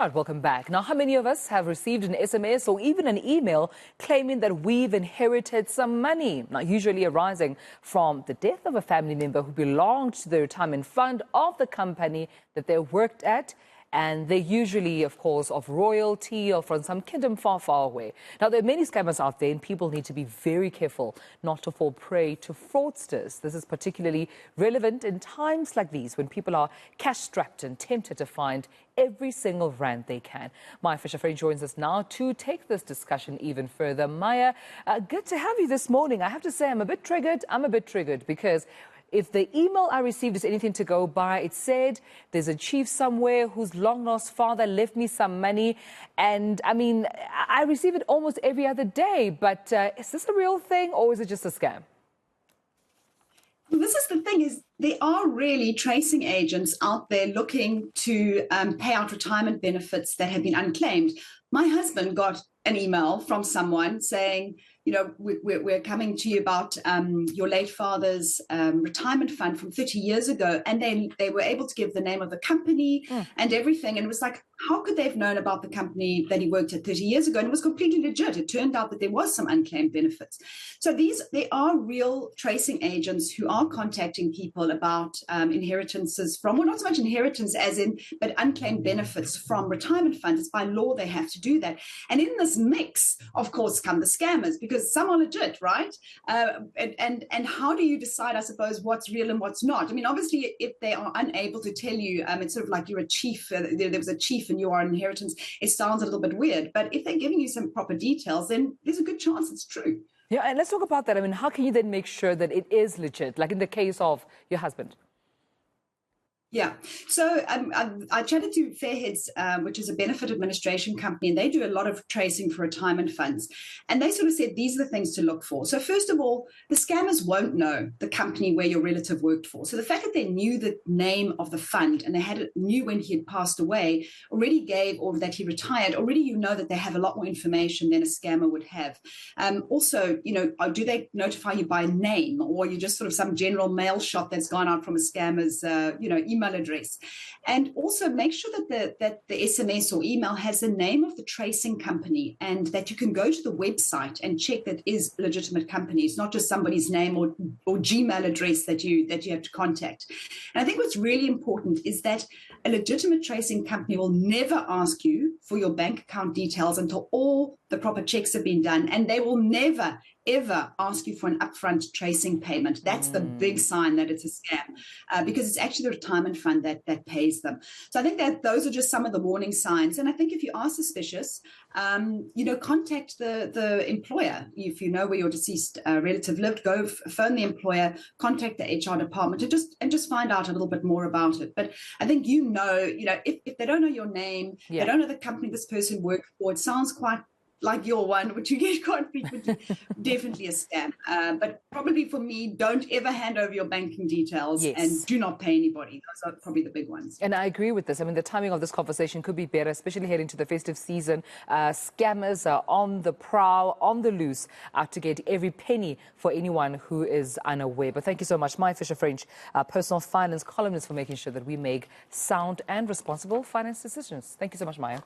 Right, welcome back. Now, how many of us have received an SMS or even an email claiming that we've inherited some money? Now, usually arising from the death of a family member who belonged to the retirement fund of the company that they worked at. And they're usually, of course, of royalty or from some kingdom far, far away. Now, there are many scammers out there, and people need to be very careful not to fall prey to fraudsters. This is particularly relevant in times like these when people are cash-strapped and tempted to find every single rand they can. Maya Fisher-Frein joins us now to take this discussion even further. Maya, good to have you this morning. I have to say I'm a bit triggered because if the email I received is anything to go by, it said there's a chief somewhere whose long-lost father left me some money. And, I mean, I receive it almost every other day. But is this a real thing or is it just a scam? Well, this is the thing, is there are really tracing agents out there looking to pay out retirement benefits that have been unclaimed. My husband got an email from someone saying, you know, we're coming to you about your late father's retirement fund from 30 years ago. And they were able to give the name of the company and everything. And it was like, how could they have known about the company that he worked at 30 years ago? And it was completely legit. It turned out that there was some unclaimed benefits. So they are real tracing agents who are contacting people about inheritances from, well, not so much inheritance as in, but unclaimed benefits from retirement funds. By law, they have to do that. And in this mix, of course, come the scammers, because some are legit, right? And how do you decide, I suppose, what's real and what's not? I mean, obviously, if they are unable to tell you, it's sort of like you're a chief, there was a chief and you are an inheritance, it sounds a little bit weird. But if they're giving you some proper details, then there's a good chance it's true. Yeah, and let's talk about that. I mean, how can you then make sure that it is legit, like in the case of your husband? Yeah. So I chatted to Fairheads, which is a benefit administration company, and they do a lot of tracing for retirement funds. And they sort of said, these are the things to look for. So first of all, the scammers won't know the company where your relative worked for. So the fact that they knew the name of the fund and they knew when he had passed away already gave, or that he retired, already you know that they have a lot more information than a scammer would have. Also, you know, do they notify you by name, or you just sort of some general mail shot that's gone out from a scammer's, email address? And also make sure that the SMS or email has the name of the tracing company, and that you can go to the website and check that is a legitimate company. It's not just somebody's name or Gmail address that you have to contact. And I think what's really important is that a legitimate tracing company will never ask you for your bank account details until all the proper checks have been done, and they will never ever ask you for an upfront tracing payment. That's the big sign that it's a scam, because it's actually the retirement fund that pays them. So I think that those are just some of the warning signs. And I think if you are suspicious, contact the employer. If you know where your deceased relative lived, go phone the employer, contact the HR department, and just find out a little bit more about it. But I think if they don't know your name, they don't know the company this person worked for, it sounds quite like your one, which you get quite frequently, definitely a scam. But probably for me, don't ever hand over your banking details, and do not pay anybody. Those are probably the big ones. And I agree with this. I mean, the timing of this conversation could be better, especially heading to the festive season. Scammers are on the prowl, on the loose, out to get every penny for anyone who is unaware. But thank you so much, Maya Fisher-Frein, personal finance columnist, for making sure that we make sound and responsible finance decisions. Thank you so much, Maya.